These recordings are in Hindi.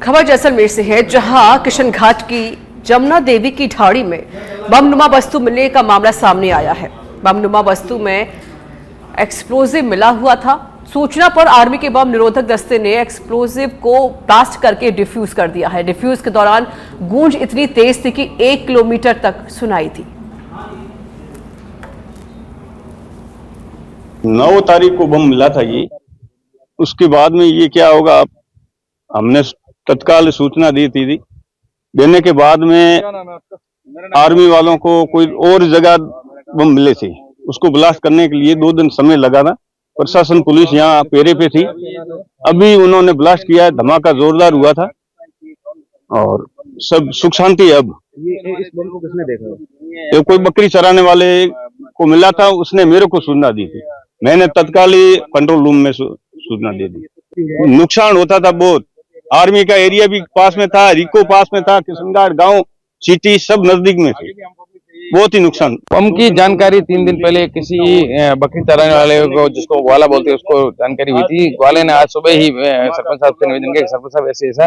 खबर जैसलमेर से है, जहां किशन घाट की जमुना देवी की ढाणी में बमनुमा वस्तु मिलने का मामला सामने आया है। बमनुमा वस्तु में एक्सप्लोजिव मिला हुआ था। सूचना पर आर्मी के बम निरोधक दस्ते ने एक्सप्लोजिव को ब्लास्ट करके डिफ्यूज कर दिया है। डिफ्यूज के दौरान गूंज इतनी तेज थी कि 1 किलोमीटर तक सुनाई थी। 9 तारीख को बम मिला था ये। उसके बाद में ये क्या होगा, हमने तत्काल सूचना दी थी। देने के बाद में आर्मी वालों को कोई और जगह बम मिले थे, उसको ब्लास्ट करने के लिए 2 दिन समय लगा था। प्रशासन पुलिस यहाँ पेरे पे थी। अभी उन्होंने ब्लास्ट किया है, धमाका जोरदार हुआ था और सब सुख शांति है। अब इस बम को किसने देखा? ये कोई बकरी चराने वाले को मिला था, उसने मेरे को सूचना दी थी। मैंने तत्काल ही कंट्रोल रूम में सूचना दे दी। नुकसान होता था बहुत। आर्मी का एरिया भी पास में था, रिको पास में था, किशनगढ़ गांव सिटी सब नजदीक में थे। बहुत ही नुकसान। बम की जानकारी 3 दिन पहले किसी बकरी चराने वाले को, जिसको ग्वाला बोलते हैं, उसको जानकारी हुई थी। ग्वाले ने आज सुबह ही सरपंच साहब से निवेदन किया कि सरपंच साहब ऐसा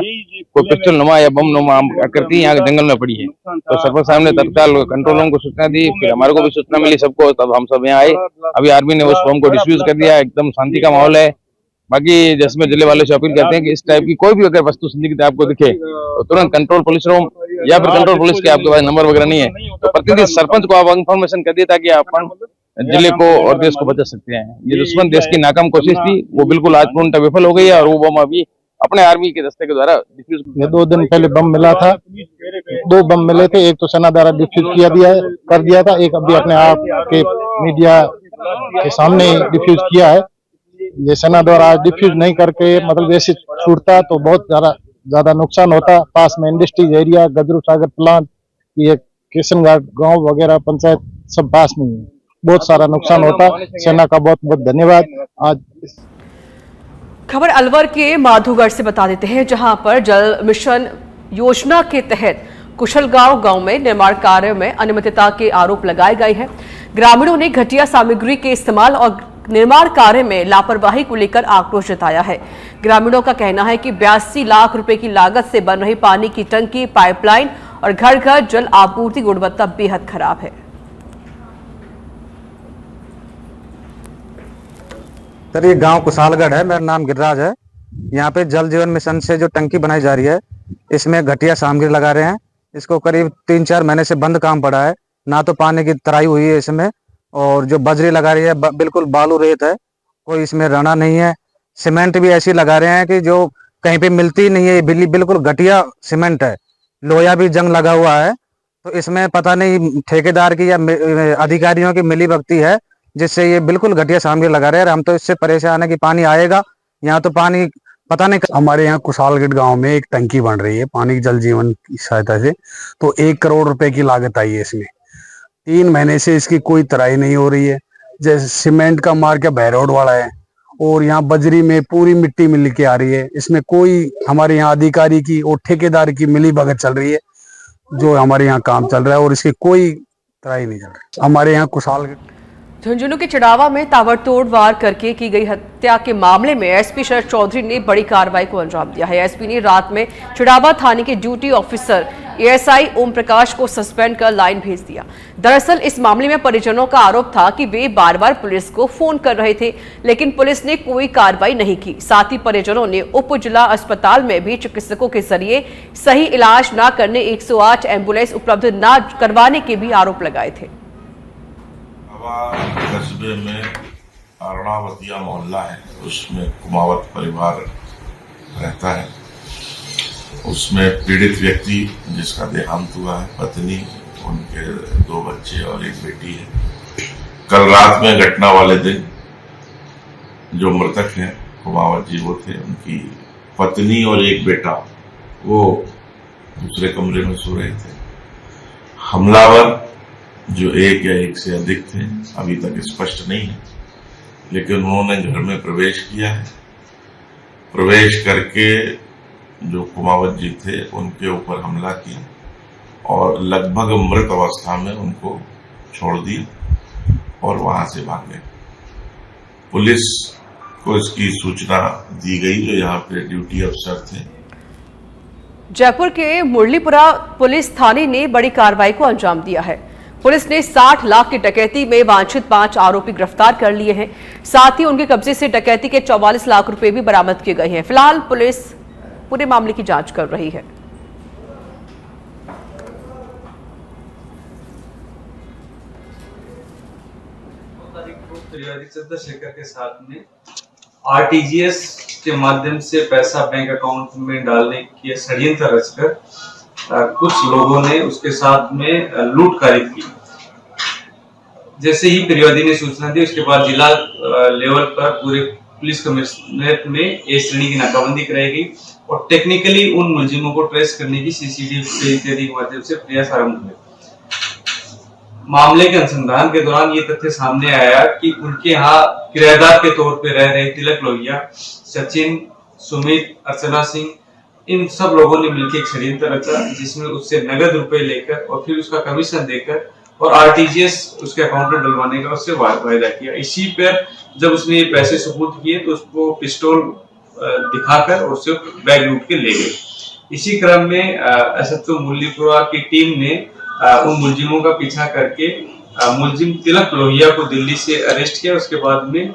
कोई पिस्टल नुमा या बम नुमा आकृति यहाँ जंगल में पड़ी है। तो सरपंच साहब ने तत्काल कंट्रोल रूम को सूचना दी। फिर हमारे को भी सूचना मिली सबको, तब हम सब यहाँ आए। अभी आर्मी ने उस बम को डिफ्यूज कर दिया। एकदम शांति का माहौल है। बाकी जैसलमेर जिले वाले से अपील करते हैं कि इस टाइप की कोई भी अगर वस्तु संदिग्ध आपको दिखे तो तुरंत कंट्रोल पुलिस रूम या फिर कंट्रोल पुलिस के आपके पास नंबर वगैरह नहीं है तो प्रतिनिधि सरपंच को आप इन्फॉर्मेशन कर दिए ताकि आप जिले को और देश को बचा सकते हैं। ये दुश्मन देश की नाकाम कोशिश थी, वो बिल्कुल आज पूर्णतः विफल हो गई है और वो बम अभी अपने आर्मी के दस्ते के द्वारा डिफ्यूज। ये 2 दिन पहले बम मिला था, 2 बम मिले थे। एक तो सेना द्वारा डिफ्यूज कर दिया था, एक अभी अपने आप के मीडिया के सामने डिफ्यूज किया है। ये सेना द्वारा डिफ्यूज नहीं करके मतलब ऐसे छूटता तो बहुत ज्यादा नुकसान होता। पास में इंडस्ट्रीज एरिया, गजरू सागर प्लांट, ये किशनगढ़ गांव वगैरह पंचायत सब पास में है, बहुत सारा नुकसान होता। सेना का बहुत बहुत धन्यवाद। आज खबर अलवर के माधोगढ़ से बता देते हैं, जहां पर जल मिशन योजना के तहत कुशलगांव गांव में निर्माण कार्य में अनियमितता के आरोप लगाए गए हैं। ग्रामीणों ने घटिया सामग्री के इस्तेमाल और निर्माण कार्य में लापरवाही को लेकर आक्रोश जताया है। ग्रामीणों का कहना है कि 82 लाख रुपए की लागत से बन रही पानी की टंकी, पाइपलाइन और घर घर जल आपूर्ति गुणवत्ता बेहद खराब है। सर, ये गांव कुशालगढ़ है। मेरा नाम गिरिराज है। यहाँ पे जल जीवन मिशन से जो टंकी बनाई जा रही है, इसमें घटिया सामग्री लगा रहे हैं। इसको करीब 3-4 महीने से बंद काम पड़ा है। ना तो पानी की तराई हुई है इसमें, और जो बजरी लगा रही है बिल्कुल बालू रेत है, कोई इसमें रना नहीं है। सीमेंट भी ऐसी लगा रहे हैं कि जो कहीं पे मिलती नहीं है। बिल्कुल घटिया सीमेंट है। लोहा भी जंग लगा हुआ है। तो इसमें पता नहीं ठेकेदार की या अधिकारियों की मिलीभगती है, जिससे ये बिल्कुल घटिया सामग्री लगा रहे हैं। हम तो इससे परेशान है कि पानी आएगा, यहाँ तो पानी पता नहीं। हमारे यहाँ कुशालगढ़ गांव में एक टंकी बन रही है पानी की जल जीवन की सहायता से, तो 1 करोड़ रुपए की लागत आई है इसमें। 3 महीने से इसकी कोई तराई नहीं हो रही है। जैसे सीमेंट का मार्केट बहरोड वाला है और यहाँ बजरी में पूरी मिट्टी मिल के आ रही है। इसमें कोई हमारे यहाँ अधिकारी की और ठेकेदार की मिलीभगत चल रही है, जो हमारे यहाँ काम चल रहा है, और इसकी कोई तराई नहीं चल रही। हमारे यहाँ कुशालगढ़ झुंझुनू के चड़ावा में ताबड़तोड़ वार करके की गई हत्या के मामले में एसपी शरद चौधरी ने बड़ी कार्रवाई को अंजाम दिया है। एसपी ने रात में चड़ावा थाने के duty officer ASI Om Prakash को सस्पेंड कर लाइन भेज दिया। दरअसल इस मामले में परिजनों का आरोप था कि वे बार बार पुलिस को फोन कर रहे थे, लेकिन पुलिस ने कोई कार्रवाई नहीं की। साथ ही परिजनों ने उप जिला अस्पताल में भी चिकित्सकों के जरिए सही इलाज न करने, 108 एम्बुलेंस उपलब्ध न करवाने के भी आरोप लगाए थे। कस्बे में अरुणावतिया मोहल्ला है, उसमें कुमावत परिवार रहता है। उसमें पीड़ित व्यक्ति जिसका देहांत हुआ है, पत्नी, उनके 2 बच्चे और 1 बेटी है। कल रात में घटना वाले दिन जो मृतक हैं कुमावत जी, वो थे, उनकी पत्नी और 1 बेटा वो दूसरे कमरे में सो रहे थे। हमलावर जो 1 या 1 से अधिक थे, अभी तक स्पष्ट नहीं है, लेकिन उन्होंने घर में प्रवेश किया है। प्रवेश करके जो कुमावत जी थे उनके ऊपर हमला किया और लगभग मृत अवस्था में उनको छोड़ दिया और वहां से भाग गए। पुलिस को इसकी सूचना दी गई, जो यहाँ पे ड्यूटी अफसर थे, जयपुर के मुरलीपुरा पुलिस थाने ने बड़ी कार्रवाई को अंजाम दिया है। पुलिस ने 60 लाख की डकैती में वांछित 5 आरोपी गिरफ्तार कर लिए हैं। साथ ही उनके कब्जे से डकैती के 44 लाख रुपए भी बरामद किए गए हैं। फिलहाल पुलिस पूरे मामले की जांच कर रही है। चंद्रशेखर के साथ में आरटीजीएस के माध्यम से पैसा बैंक अकाउंट में डालने की षड्यंत्र रचकर कुछ लोगों ने उसके साथ में लूटकारी की। जैसे ही फिर्यादी ने सूचना दी, उसके बाद जिला लेवल पर पूरे पुलिस कमिश्नरेट में ए श्रेणी की नाकाबंदी कराई गई और टेक्निकली उन मुलजिमों को ट्रेस करने की सीसीटीवी इत्यादि के माध्यम से प्रयास आरंभ हुए। मामले के अनुसंधान के दौरान ये तथ्य सामने आया कि उनके यहाँ किराएदार के तौर पे रह रहे तिलक लोहिया, सचिन, सुमित, अर्चना सिंह, इन सब लोगों ने मिलकर एक षड्यंत्र रचा जिसमें उससे नगद रुपए लेकर और फिर उसका कमीशन देकर और आरटीजीएस उसके अकाउंट में डलवाने का उससे वायदा किया। इसी पर जब उसने ये पैसे सुपुर्द किए तो उसको पिस्टल दिखाकर और उससे बैग लूट के ले गए। इसी क्रम में एसएचओ मुरलीपुरा की टीम ने उन मुलजिमों का पीछा करके मुलजिम तिलक लोहिया को दिल्ली से अरेस्ट किया। उसके बाद में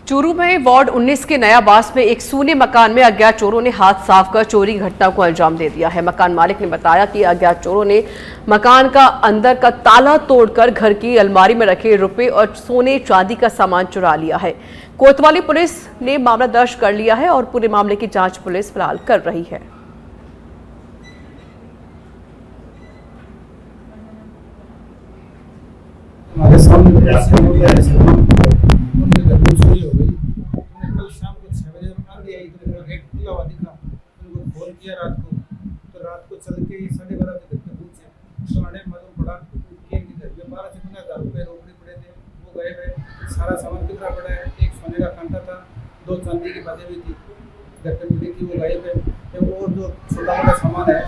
चूरू में वार्ड 19 के नयाबास में एक सूने मकान में अज्ञात चोरों ने हाथ साफ कर चोरी की घटना को अंजाम दे दिया है। मकान मालिक ने बताया कि अज्ञात चोरों ने मकान का अंदर का ताला तोड़कर घर की अलमारी में रखे रुपए और सोने चांदी का सामान चुरा लिया है। कोतवाली पुलिस ने मामला दर्ज कर लिया है और पूरे मामले की जांच पुलिस फिलहाल कर रही है। हमारे सामने उनके घर में चोरी हो गई। उन्होंने कल शाम को 6 बजे आ गया, इधर गेट खुला हुआ दिखा, उनको फोन किया रात को, तो रात को चल के 12:30 बजे घर पे पहुंचे तो हमें मालूम पड़ा कि इनके घर में 12 से 15,000 रुपये रोकड़े पड़े थे, वो गए हुए। सारा सामान बिखरा पड़ा है। एक सोने का कांटा था, 2 चांदी की बातें हुई थी, घर पे मिली थी, वो गायब है। और जो छोटा मोटा सामान है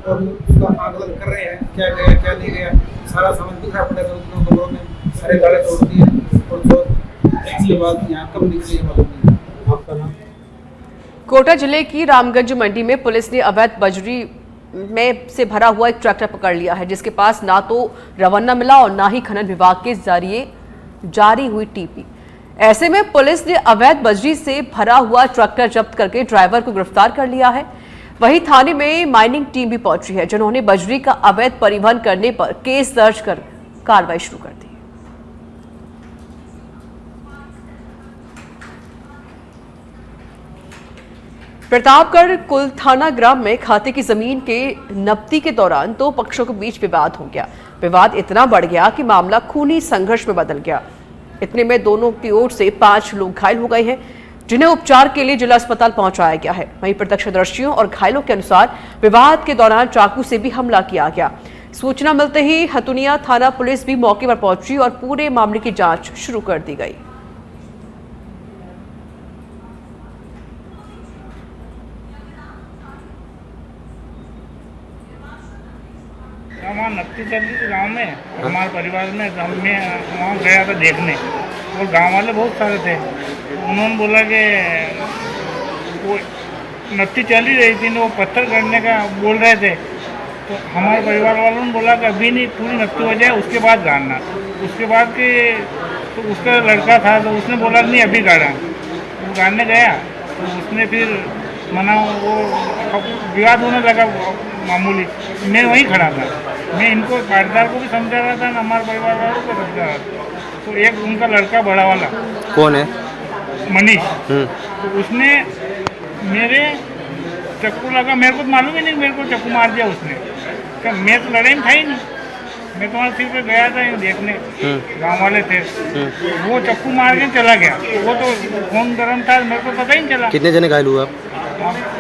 और उसका आकलन कर रहे हैं, क्या गया क्या नहीं गया। सारा सामान बिखरा पड़ा था, उन कमरों में सारे गाड़े तोड़ दिए और जो इसके बाद यहाँ कब निकली मालूम नहीं। आपका नाम? कोटा जिले की रामगंज मंडी में पुलिस ने अवैध बजरी में से भरा हुआ एक ट्रैक्टर पकड़ लिया है, जिसके पास ना तो रवाना मिला और ना ही खनन विभाग के जरिए जारी हुई टीपी। ऐसे में पुलिस ने अवैध बजरी से भरा हुआ ट्रैक्टर जब्त करके ड्राइवर को गिरफ्तार कर लिया है। वहीं थाने में माइनिंग टीम भी पहुंची है, जिन्होंने बजरी का अवैध परिवहन करने पर केस दर्ज कर कार्रवाई शुरू कर दी। प्रतापगढ़ कुलथाना ग्राम में खाते की जमीन के नब्ती के दौरान 2 पक्षों के बीच विवाद हो गया। विवाद इतना बढ़ गया कि मामला खूनी संघर्ष में बदल गया। इतने में दोनों की ओर से 5 लोग घायल हो गए हैं, जिन्हें उपचार के लिए जिला अस्पताल पहुंचाया गया है। वहीं प्रत्यक्षदर्शियों और घायलों के अनुसार विवाद के दौरान चाकू से भी हमला किया गया। सूचना मिलते ही हथुनिया थाना पुलिस भी मौके पर पहुंची और पूरे मामले की जांच शुरू कर दी गई। नक्की चल रही थी गाँव में, हमारे परिवार में मैं वहाँ गया था देखने और गांव वाले बहुत सारे थे। उन्होंने बोला कि वो नत्ती चल ही रही थी, वो पत्थर करने का बोल रहे थे। तो हमारे परिवार वालों ने बोला कि अभी नहीं, पूरी नत्ती हो जाए उसके बाद गाड़ना। उसके बाद कि तो उसका लड़का था तो उसने बोला नहीं अभी गाड़ा। वो गाड़ने गया तो उसने फिर मना, वो विवाद होने लगा मामूली। मैं वहीं खड़ा था, मैं इनको पाटीदार को भी समझा रहा था, हमारे परिवार वालों को समझा रहा था। तो एक उनका लड़का बड़ा वाला, कौन है? मनीष, तो उसने मेरे चक्कू लगा, मेरे को तो मालूम ही नहीं, मेरे को चक्कू मार दिया उसने। क्या मैं तो लड़ाई में था ही नहीं, मैं तो वहाँ सिर पे गया था देखने, गाँव वाले थे। वो चक्कू मार के चला गया, वो तो खून गर्म था, मेरे को पता ही नहीं चला। कितने जने घायल हुए आप?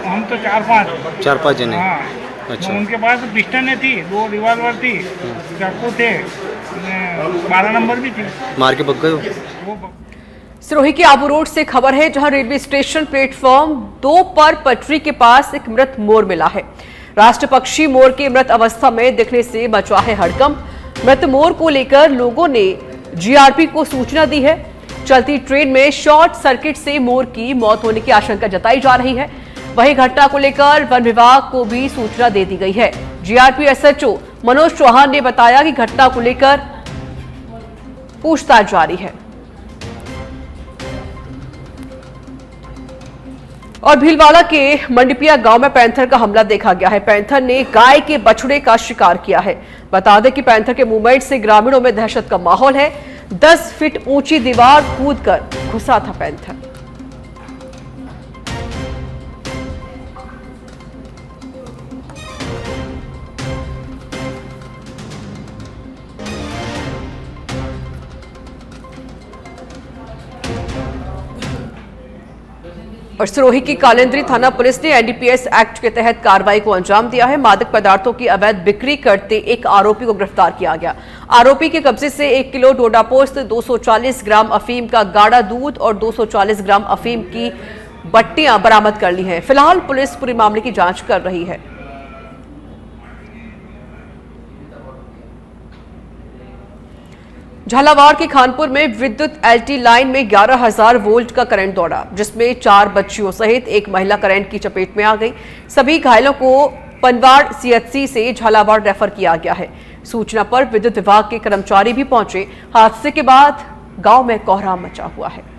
हम तो 4-5 जने। हाँ, अच्छा। उनके पास पिस्टनें थी, 2 रिवॉल्वर थी, चाकू थे, 12 नंबर भी थी। मार के पक गए वो। सिरोही के आबू रोड से खबर है, जहां रेलवे स्टेशन प्लेटफॉर्म 2 पर पटरी के पास एक मृत मोर मिला है। राष्ट्र पक्षी मोर के मृत अवस्था में दिखने से मचा है हड़कंप। मृत मोर को लेकर लोगों ने जीआरपी को सूचना दी है। चलती ट्रेन में शॉर्ट सर्किट से मोर की मौत होने की आशंका जताई जा रही है। वहीं घटना को लेकर वन विभाग को भी सूचना दे दी गई है। जीआरपी एसएचओ मनोज चौहान ने बताया कि घटना को लेकर पूछताछ जारी है। और भीलवाड़ा के मंडपिया गांव में पैंथर का हमला देखा गया है। पैंथर ने गाय के बछड़े का शिकार किया है। बता दें कि पैंथर के मूवमेंट से ग्रामीणों में दहशत का माहौल है। 10 फीट ऊंची दीवार कूदकर घुसा था पैंथर। और सिरोही की कालिंद्री थाना पुलिस ने एनडीपीएस एक्ट के तहत कार्रवाई को अंजाम दिया है। मादक पदार्थों की अवैध बिक्री करते एक आरोपी को गिरफ्तार किया गया। आरोपी के कब्जे से 1 किलो डोडा पोस्त, 240 ग्राम अफीम का गाढ़ा दूध और 240 ग्राम अफीम की बट्टियां बरामद कर ली हैं। फिलहाल पुलिस पूरे मामले की जांच कर रही है। झालावाड़ के खानपुर में विद्युत एलटी लाइन में 11,000 वोल्ट का करंट दौड़ा, जिसमें 4 बच्चियों सहित एक महिला करंट की चपेट में आ गई। सभी घायलों को पनवाड़ सीएचसी से झालावाड़ रेफर किया गया है। सूचना पर विद्युत विभाग के कर्मचारी भी पहुंचे। हादसे के बाद गांव में कोहराम मचा हुआ है।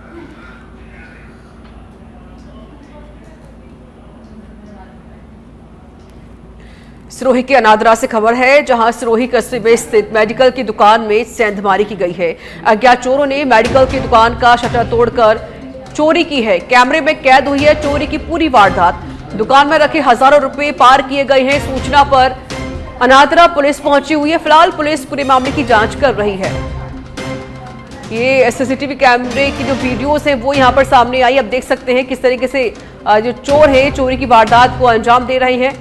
सिरोही के अनादरा से खबर है, जहां सिरोही कस्बे में स्थित मेडिकल की दुकान में सेंधमारी की गई है। अज्ञात चोरों ने मेडिकल की दुकान का शटर तोड़कर चोरी की है। कैमरे में कैद हुई है चोरी की पूरी वारदात। दुकान में रखे हजारों रुपए पार किए गए हैं। सूचना पर अनादरा पुलिस पहुंची हुई है। फिलहाल पुलिस पूरे मामले की जांच कर रही है। ये सीसीटीवी कैमरे की जो वीडियोस है वो यहां पर सामने आई। अब देख सकते हैं किस तरीके से जो चोर है चोरी की वारदात को अंजाम दे रहे हैं।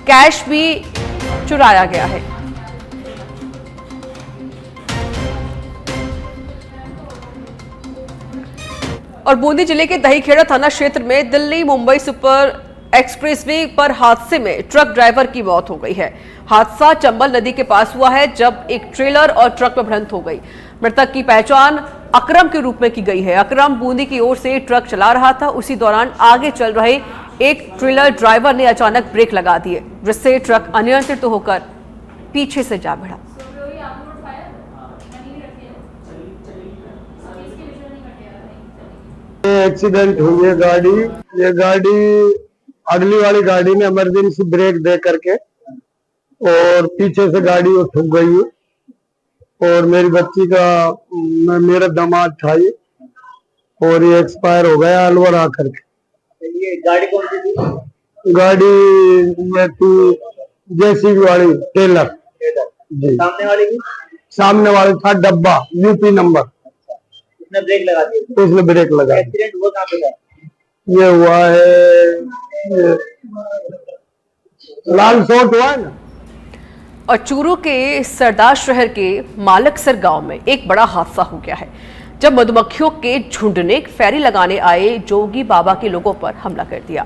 कैश भी चुराया गया है। और बूंदी जिले के दहीखेड़ा थाना क्षेत्र में दिल्ली मुंबई सुपर एक्सप्रेसवे पर हादसे में ट्रक ड्राइवर की मौत हो गई है। हादसा चंबल नदी के पास हुआ है, जब एक ट्रेलर और ट्रक में भिड़ंत हो गई। मृतक की पहचान अकरम के रूप में की गई है। अकरम बूंदी की ओर से ट्रक चला रहा था। उसी दौरान आगे चल रहे एक ट्रेलर ड्राइवर ने अचानक ब्रेक लगा दिए, जिससे ट्रक अनियंत्रित होकर पीछे से जा भिड़ा। एक्सीडेंट हुई है गाड़ी। ये गाड़ी अगली वाली गाड़ी ने इमरजेंसी ब्रेक दे करके और पीछे से वो ठुक गई है और मेरी बच्ची का मेरा दामाद था ये और ये एक्सपायर हो गया अलवर आकर के। ये गाड़ी कौन सी थी? गाड़ी ये थी जेसीबी वाली टेलर जी। सामने वाले था डब्बा यूपी नंबर। उसने ब्रेक लगा दिया। उसने ब्रेक लगा। एक्सीडेंट हुआ कहाँ पे था? ये हुआ है लाल सोट हुआ है ना। और चूरू के सरदार शहर के मालकसर गांव में एक बड़ा हादसा हो गया है, जब मधुमक्खियों के झुंड ने फेरी लगाने आए जोगी बाबा के लोगों पर हमला कर दिया।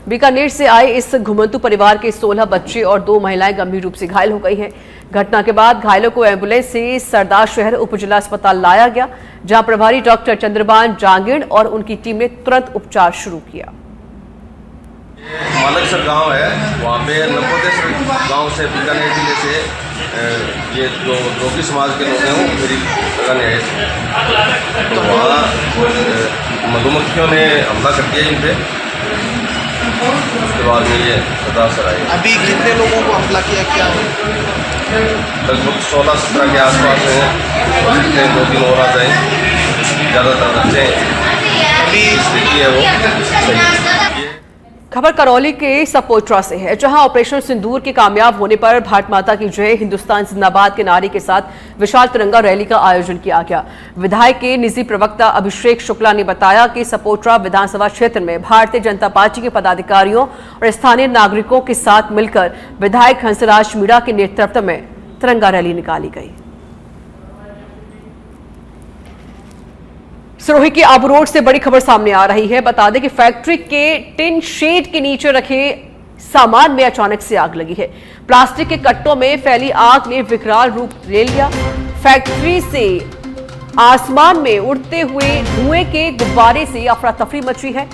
बीकानेर से आए इस घुमंतु परिवार के 16 बच्चे और 2 महिलाएं गंभीर रूप से घायल हो गई हैं। घटना के बाद घायलों को एम्बुलेंस से सरदार शहर उपजिला अस्पताल लाया गया, जहां प्रभारी डॉक्टर चंद्रभान जांगिड़ और उनकी टीम ने तुरंत उपचार शुरू किया। मालकसर गांव है, वहाँ पे नपोदेश्वर गांव से बीकानेर जिले से ये जो जोगी समाज के लोग हैं वो मेरी लगाने आए थे। तो वहाँ मधुमक्खियों ने हमला कर दिया इन पे। उसके बाद में ये सदासर आए। अभी कितने लोगों को हमला किया? क्या लगभग 16-17 के आसपास हैं। 2-3 और आ जाए, ज़्यादातर बच्चे अभी स्थिति है वो सही। खबर करौली के सपोट्रा से है, जहां ऑपरेशन सिंदूर के कामयाब होने पर भारत माता की जय, हिंदुस्तान जिंदाबाद के नारे के साथ विशाल तिरंगा रैली का आयोजन किया गया। विधायक के निजी प्रवक्ता अभिषेक शुक्ला ने बताया कि सपोट्रा विधानसभा क्षेत्र में भारतीय जनता पार्टी के पदाधिकारियों और स्थानीय नागरिकों के साथ मिलकर विधायक हंसराज मीणा के नेतृत्व में तिरंगा रैली निकाली गई। सिरोही के आबू रोड से बड़ी खबर सामने आ रही है। बता दें कि फैक्ट्री के टिन शेड के नीचे रखे सामान में अचानक से आग लगी है। प्लास्टिक के कट्टों में फैली आग ने विकराल रूप ले लिया। फैक्ट्री से आसमान में उड़ते हुए धुएं के गुब्बारे से अफरा तफरी मची है।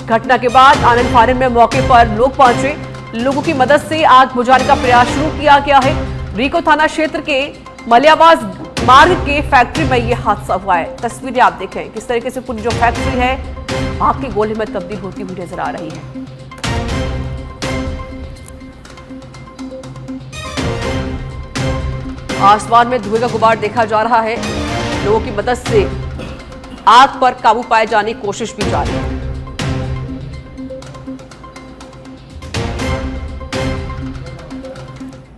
घटना के बाद आनंद फानन में मौके पर लोग पहुंचे। लोगों की मदद से आग बुझाने का प्रयास शुरू किया गया है। रिको थाना क्षेत्र के मलियावास मार्ग के फैक्ट्री में यह हादसा हुआ है। तस्वीरें आप देखें किस तरीके से पूरी जो फैक्ट्री है आग के गोले में तब्दील होती हुई नजर आ रही है। आसमान में धुएं का गुबार देखा जा रहा है। लोगों की मदद से आग पर काबू पाए जाने की कोशिश भी जारी है।